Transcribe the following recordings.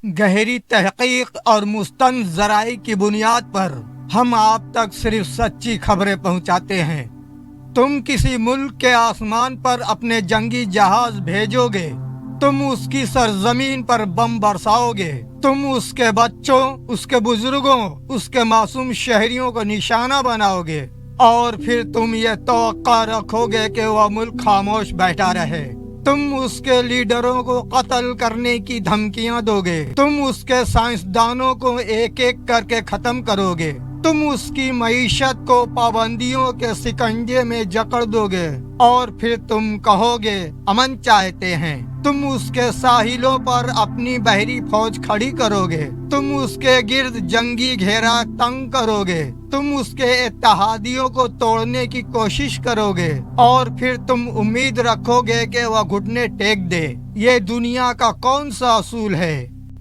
गहरी तहकीक और मुस्तंद ज़राई की बुनियाद पर हम आप तक सिर्फ सच्ची खबरें पहुंचाते हैं। तुम किसी मुल्क के आसमान पर अपने जंगी जहाज भेजोगे, तुम उसकी सरजमीन पर बम बरसाओगे, तुम उसके बच्चों, उसके बुजुर्गों, उसके मासूम शहरियों को निशाना बनाओगे और फिर तुम ये तवक्का रखोगे कि वह मुल्क खामोश बैठा रहे। तुम उसके लीडरों को कत्ल करने की धमकियां दोगे, तुम उसके साइंसदानों को एक एक करके खत्म करोगे, तुम उसकी मईशत को पाबंदियों के शिकंजे में जकड़ दोगे और फिर तुम कहोगे अमन चाहते हैं। तुम उसके साहिलों पर अपनी बहरी फौज खड़ी करोगे, तुम उसके गिर्द जंगी घेरा तंग करोगे, तुम उसके इत्तेहादियों को तोड़ने की कोशिश करोगे और फिर तुम उम्मीद रखोगे कि वह घुटने टेक दे। ये दुनिया का कौन सा असूल है?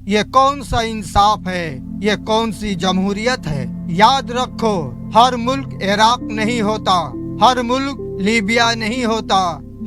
ये कौन सा इंसाफ है? ये कौन सी जमहूरियत है? याद रखो, हर मुल्क इराक नहीं होता, हर मुल्क लीबिया नहीं होता,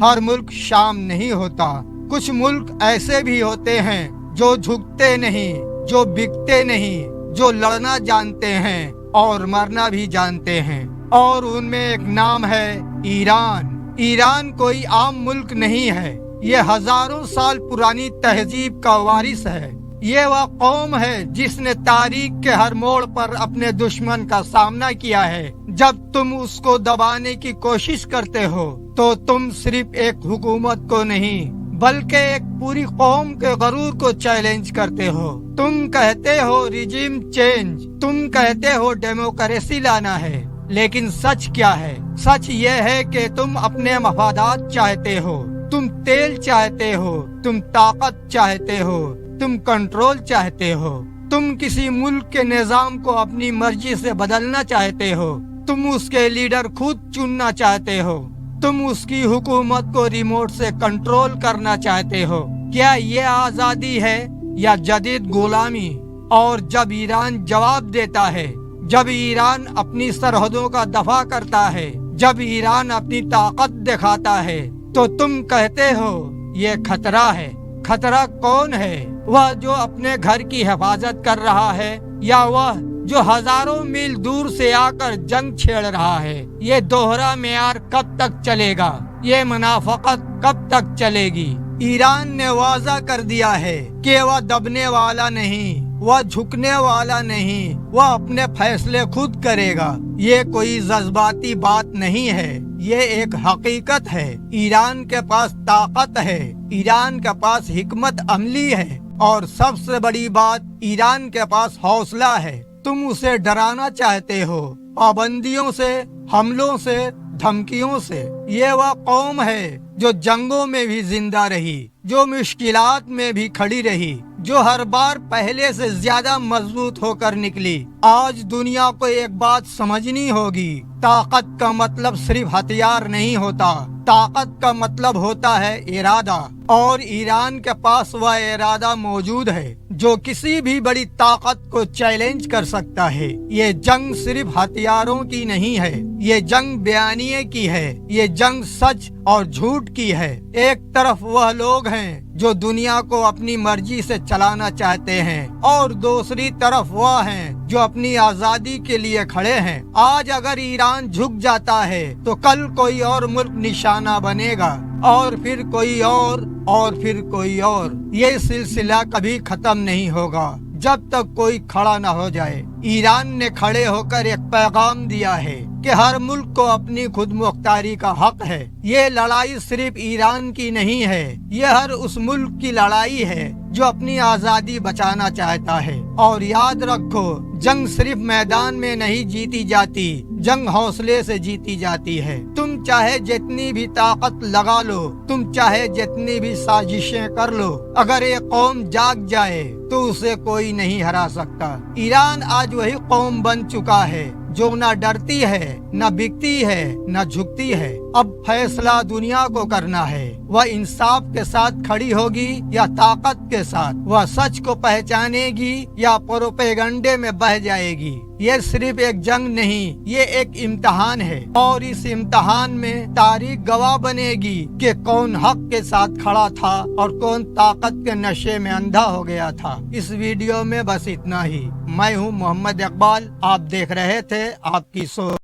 हर मुल्क शाम नहीं होता। कुछ मुल्क ऐसे भी होते हैं जो झुकते नहीं, जो बिकते नहीं, जो लड़ना जानते हैं और मरना भी जानते हैं, और उनमें एक नाम है ईरान। ईरान कोई आम मुल्क नहीं है, ये हजारों साल पुरानी तहजीब का वारिस है। ये वह कौम है जिसने तारीख के हर मोड़ पर अपने दुश्मन का सामना किया है। जब तुम उसको दबाने की कोशिश करते हो तो तुम सिर्फ एक हुकूमत को नहीं बल्कि एक पूरी कौम के गरूर को चैलेंज करते हो। तुम कहते हो रिजिम चेंज, तुम कहते हो डेमोक्रेसी लाना है, लेकिन सच क्या है? सच ये है कि तुम अपने मफादात चाहते हो, तुम तेल चाहते हो, तुम ताकत चाहते हो, तुम कंट्रोल चाहते हो, तुम किसी मुल्क के निजाम को अपनी मर्जी से बदलना चाहते हो, तुम उसके लीडर खुद चुनना चाहते हो, तुम उसकी हुकूमत को रिमोट से कंट्रोल करना चाहते हो। क्या ये आजादी है या जदीद गुलामी? और जब ईरान जवाब देता है, जब ईरान अपनी सरहदों का दफा करता है, जब ईरान अपनी ताकत दिखाता है, तो तुम कहते हो ये खतरा है। खतरा कौन है? वह जो अपने घर की हिफाजत कर रहा है या वह जो हजारों मील दूर से आकर जंग छेड़ रहा है? ये दोहरा मेयार कब तक चलेगा? ये मुनाफकत कब तक चलेगी? ईरान ने वाज़ा कर दिया है कि वह दबने वाला नहीं, वह झुकने वाला नहीं, वह अपने फैसले खुद करेगा। ये कोई जज्बाती बात नहीं है, ये एक हकीकत है। ईरान के पास ताकत है, ईरान के पास हिकमत अमली है और सबसे बड़ी बात, ईरान के पास हौसला है। तुम उसे डराना चाहते हो पाबंदियों से, हमलों से, धमकियों से। ये वह कौम है जो जंगों में भी जिंदा रही, जो मुश्किलात में भी खड़ी रही, जो हर बार पहले से ज्यादा मजबूत होकर निकली। आज दुनिया को एक बात समझनी होगी, ताकत का मतलब सिर्फ हथियार नहीं होता, ताकत का मतलब होता है इरादा, और ईरान के पास वह इरादा मौजूद है जो किसी भी बड़ी ताकत को चैलेंज कर सकता है। ये जंग सिर्फ हथियारों की नहीं है, ये जंग बयानिए की है, ये जंग सच और झूठ की है। एक तरफ वह लोग हैं जो दुनिया को अपनी मर्जी से चलाना चाहते हैं और दूसरी तरफ वह हैं जो अपनी आजादी के लिए खड़े हैं। आज अगर ईरान झुक जाता है तो कल कोई और मुल्क निशाना बनेगा और फिर कोई और फिर कोई और। ये सिलसिला कभी खत्म नहीं होगा जब तक कोई खड़ा न हो जाए। ईरान ने खड़े होकर एक पैगाम दिया है कि हर मुल्क को अपनी खुद मुख्तारी का हक है। ये लड़ाई सिर्फ ईरान की नहीं है, ये हर उस मुल्क की लड़ाई है जो अपनी आजादी बचाना चाहता है। और याद रखो, जंग सिर्फ मैदान में नहीं जीती जाती, जंग हौसले से जीती जाती है। तुम चाहे जितनी भी ताकत लगा लो, तुम चाहे जितनी भी साजिशें कर लो, अगर एक कौम जाग जाए तो उसे कोई नहीं हरा सकता। ईरान आज वही कौम बन चुका है जो न डरती है, न बिकती है, न झुकती है। اب फैसला दुनिया को करना है। वह इंसाफ के साथ खड़ी होगी या ताकत के साथ। वह सच को पहचानेगी या प्रोपेगंडे में बह जाएगी। ये सिर्फ एक जंग नहीं, ये एक इम्तिहान है और इस इम्तिहान में तारीख गवाह बनेगी कि कौन हक के साथ खड़ा था और कौन ताकत के नशे में अंधा हो गया था। इस वीडियो में बस इतना ही। मैं हूँ मोहम्मद इकबाल, आप देख रहे थे आपकी सोच।